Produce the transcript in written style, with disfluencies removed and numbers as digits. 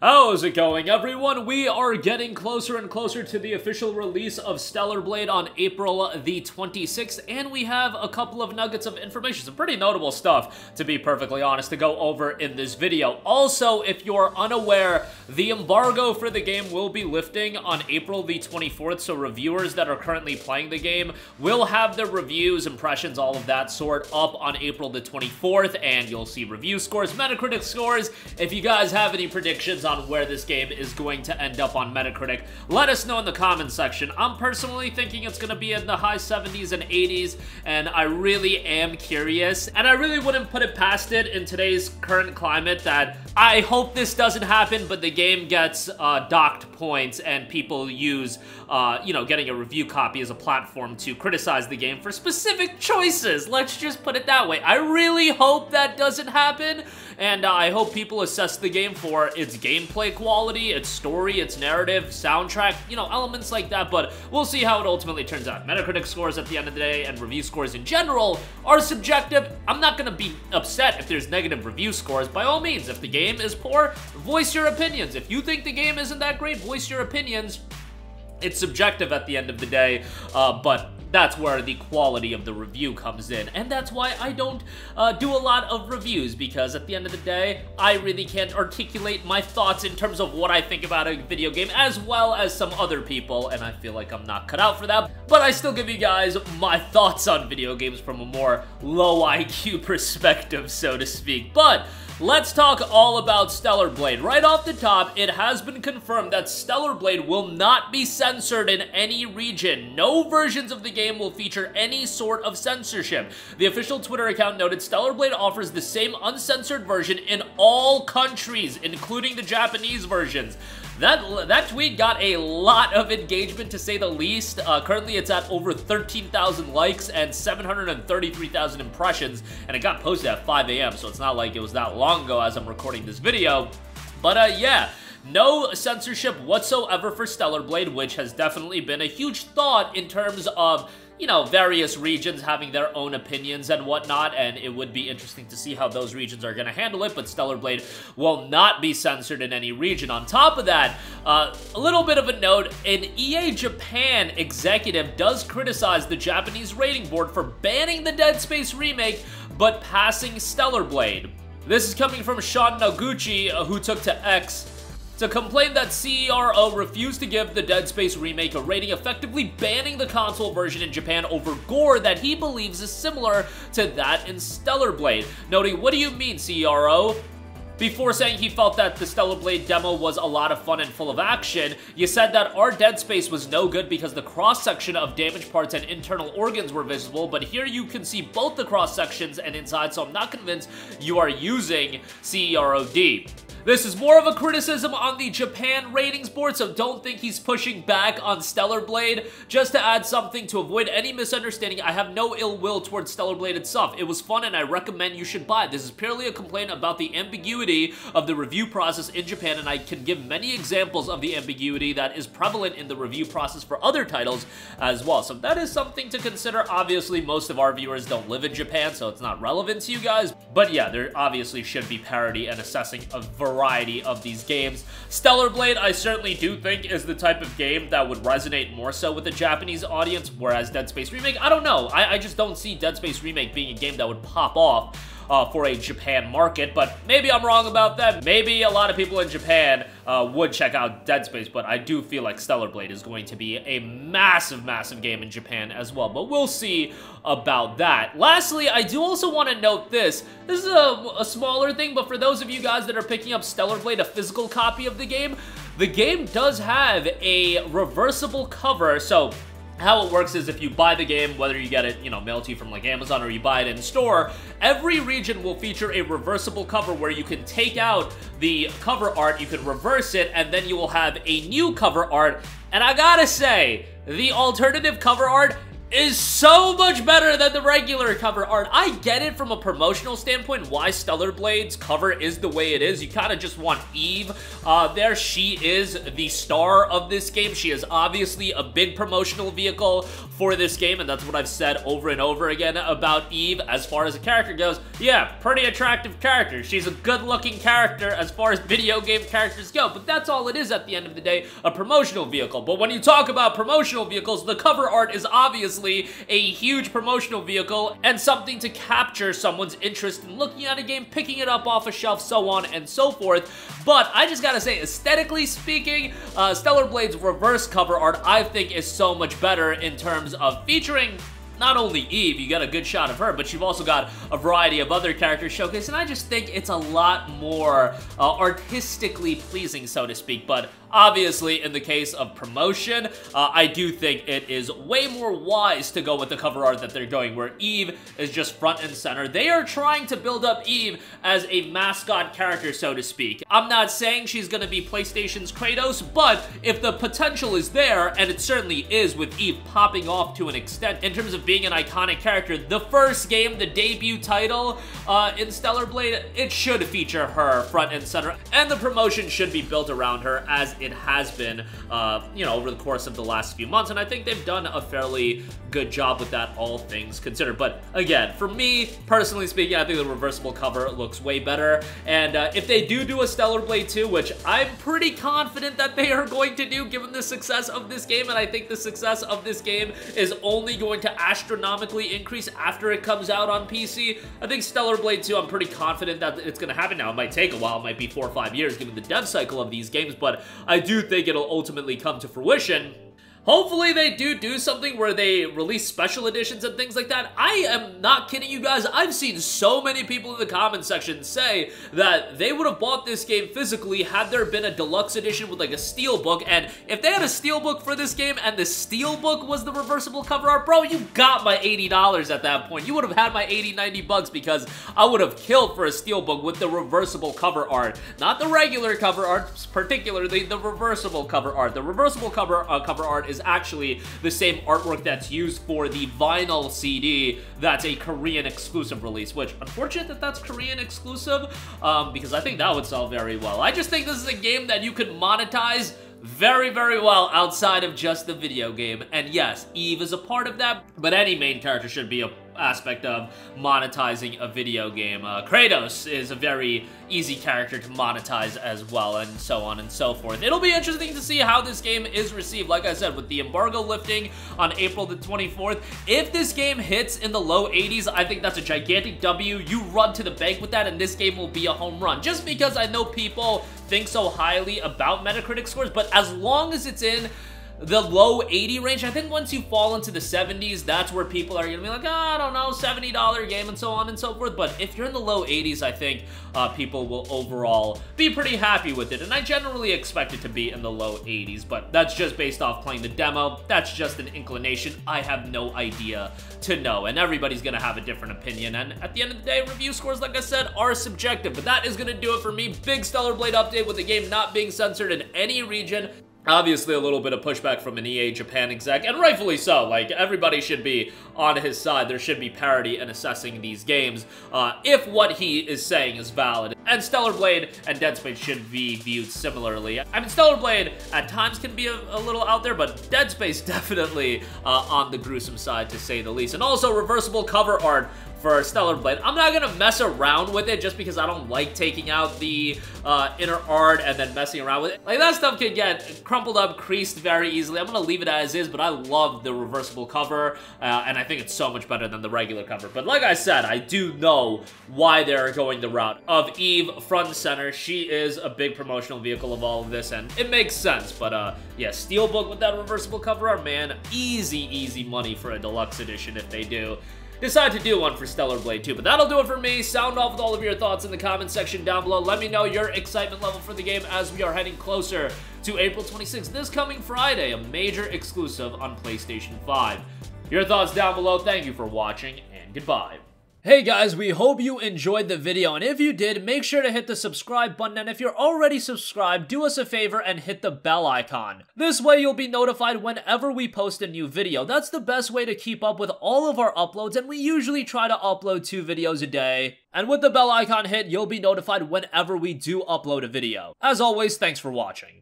How's it going, everyone? We are getting closer and closer to the official release of Stellar Blade on April the 26th, and we have a couple of nuggets of information, some pretty notable stuff, to be perfectly honest, to go over in this video. Also, if you're unaware, the embargo for the game will be lifting on April the 24th, so reviewers that are currently playing the game will have their reviews, impressions, all of that sort up on April the 24th, and you'll see review scores, Metacritic scores. If you guys have any predictions on where this game is going to end up on Metacritic, let us know in the comments section. I'm personally thinking it's going to be in the high 70s and 80s, and I really am curious, and I really wouldn't put it past it in today's current climate that I hope this doesn't happen, but the game gets docked points and people use, getting a review copy as a platform to criticize the game for specific choices. Let's just put it that way. I really hope that doesn't happen, and I hope people assess the game for its gameplay quality, its story, its narrative, soundtrack, elements like that, but we'll see how it ultimately turns out. Metacritic scores at the end of the day and review scores in general are subjective. I'm not going to be upset if there's negative review scores. By all means, if the game is poor, voice your opinions. If you think the game isn't that great, voice your opinions. It's subjective at the end of the day, but that's where the quality of the review comes in, and that's why I don't do a lot of reviews, because at the end of the day, I really can't articulate my thoughts in terms of what I think about a video game as well as some other people, and I feel like I'm not cut out for that, but I still give you guys my thoughts on video games from a more low IQ perspective, so to speak. But let's talk all about Stellar Blade. Right off the top, it has been confirmed that Stellar Blade will not be censored in any region. No versions of the game will feature any sort of censorship. The official Twitter account noted Stellar Blade offers the same uncensored version in all countries, including the Japanese versions. That tweet got a lot of engagement, to say the least. Currently, it's at over 13,000 likes and 733,000 impressions, and it got posted at 5 a.m., so it's not like it was that long ago as I'm recording this video. But, yeah. No censorship whatsoever for Stellar Blade, which has definitely been a huge thought in terms of, various regions having their own opinions and whatnot, and it would be interesting to see how those regions are going to handle it, but Stellar Blade will not be censored in any region. On top of that, a little bit of a note, an EA Japan executive does criticize the Japanese rating board for banning the Dead Space remake, but passing Stellar Blade. This is coming from Sean Noguchi, who took to X to complain that CERO refused to give the Dead Space remake a rating, effectively banning the console version in Japan over gore that he believes is similar to that in Stellar Blade. Noting, what do you mean, CERO? Before saying he felt that the Stellar Blade demo was a lot of fun and full of action, you said that our Dead Space was no good because the cross-section of damaged parts and internal organs were visible, but here you can see both the cross-sections and inside, so I'm not convinced you are using CEROD. This is more of a criticism on the Japan ratings board, so don't think he's pushing back on Stellar Blade. Just to add something to avoid any misunderstanding, I have no ill will towards Stellar Blade itself. It was fun and I recommend you should buy it. This is purely a complaint about the ambiguity of the review process in Japan, and I can give many examples of the ambiguity that is prevalent in the review process for other titles as well. So that is something to consider. Obviously, most of our viewers don't live in Japan, so it's not relevant to you guys. But yeah, there obviously should be parity and assessing a variety of these games. Stellar Blade, I certainly do think, is the type of game that would resonate more so with the Japanese audience, whereas Dead Space Remake, I don't know. I just don't see Dead Space Remake being a game that would pop off for a Japan market, but maybe I'm wrong about that. Maybe a lot of people in Japan would check out Dead Space, but I do feel like Stellar Blade is going to be a massive, massive game in Japan as well, but we'll see about that. Lastly, I do also want to note this. This is a smaller thing, but for those of you guys that are picking up Stellar Blade, a physical copy of the game does have a reversible cover, so how it works is if you buy the game, whether you get it, mailed to you from like Amazon or you buy it in store, every region will feature a reversible cover where you can take out the cover art, you can reverse it, and then you will have a new cover art. And I gotta say, the alternative cover art is so much better than the regular cover art. I get it from a promotional standpoint why Stellar Blade's cover is the way it is. You kind of just want Eve there. She is the star of this game. She is obviously a big promotional vehicle for this game, and that's what I've said over and over again about Eve. As far as a character goes, yeah, pretty attractive character. She's a good-looking character as far as video game characters go, but that's all it is at the end of the day, a promotional vehicle. But when you talk about promotional vehicles, the cover art is obviously a huge promotional vehicle and something to capture someone's interest in looking at a game, picking it up off a shelf, so on and so forth. But I just gotta say, aesthetically speaking, Stellar Blade's reverse cover art I think is so much better in terms of featuring not only Eve, you got a good shot of her, but you've also got a variety of other characters showcased, and I just think it's a lot more artistically pleasing, so to speak. But obviously, in the case of promotion, I do think it is way more wise to go with the cover art that they're going, where Eve is just front and center. They are trying to build up Eve as a mascot character, so to speak. I'm not saying she's going to be PlayStation's Kratos, but if the potential is there, and it certainly is with Eve popping off to an extent in terms of being an iconic character, the first game, the debut title in Stellar Blade, it should feature her front and center, and the promotion should be built around her as it has been, you know, over the course of the last few months, and I think they've done a fairly good job with that, all things considered. But again, for me, personally speaking, I think the reversible cover looks way better, and if they do a Stellar Blade 2, which I'm pretty confident that they are going to do, given the success of this game, and I think the success of this game is only going to astronomically increase after it comes out on PC. I think Stellar Blade 2, I'm pretty confident that it's going to happen now. It might take a while, it might be 4 or 5 years given the dev cycle of these games, but I do think it'll ultimately come to fruition. Hopefully they do something where they release special editions and things like that. I am not kidding you guys. I've seen so many people in the comment section say that they would have bought this game physically had there been a deluxe edition with like a steelbook. And if they had a steelbook for this game and the steelbook was the reversible cover art, bro, you got my $80 at that point. You would have had my 80, 90 bucks because I would have killed for a steelbook with the reversible cover art. Not the regular cover art, particularly the reversible cover art. The reversible cover art is actually the same artwork that's used for the vinyl CD that's a Korean exclusive release, which, unfortunate that that's Korean exclusive, because I think that would sell very well. I just think this is a game that you could monetize very, very well outside of just the video game. And yes, Eve is a part of that, but any main character should be a aspect of monetizing a video game. Kratos is a very easy character to monetize as well, and so on and so forth. It'll be interesting to see how this game is received. Like I said, with the embargo lifting on April the 24th, if this game hits in the low 80s, I think that's a gigantic W. You run to the bank with that, and this game will be a home run. Just because I know people think so highly about Metacritic scores, but as long as it's in the low 80 range, I think once you fall into the 70s, that's where people are gonna be like, oh, I don't know, $70 game and so on and so forth. But if you're in the low 80s, I think people will overall be pretty happy with it. And I generally expect it to be in the low 80s, but that's just based off playing the demo. That's just an inclination. I have no idea to know, and everybody's gonna have a different opinion. And at the end of the day, review scores, like I said, are subjective. But that is gonna do it for me. Big Stellar Blade update with the game not being censored in any region. Obviously, a little bit of pushback from an EA Japan exec, and rightfully so. Like, everybody should be on his side. There should be parity in assessing these games if what he is saying is valid. And Stellar Blade and Dead Space should be viewed similarly. I mean, Stellar Blade at times can be a little out there, but Dead Space definitely on the gruesome side, to say the least. And also, reversible cover art for Stellar Blade. I'm not gonna mess around with it just because I don't like taking out the inner art and then messing around with it. Like, that stuff can get crumpled up, creased very easily. I'm gonna leave it as is, but I love the reversible cover, and I think it's so much better than the regular cover. But like I said, I do know why they're going the route of Eve front and center. She is a big promotional vehicle of all of this, and it makes sense. But yeah, Steelbook with that reversible cover art, man, easy money for a deluxe edition if they do decide to do one for Stellar Blade 2. But that'll do it for me. Sound off with all of your thoughts in the comment section down below. Let me know your excitement level for the game as we are heading closer to April 26th, this coming Friday, a major exclusive on PlayStation 5. Your thoughts down below. Thank you for watching, and goodbye. Hey guys, we hope you enjoyed the video, and if you did, make sure to hit the subscribe button, and if you're already subscribed, do us a favor and hit the bell icon. This way you'll be notified whenever we post a new video. That's the best way to keep up with all of our uploads, and we usually try to upload 2 videos a day. And with the bell icon hit, you'll be notified whenever we do upload a video. As always, thanks for watching.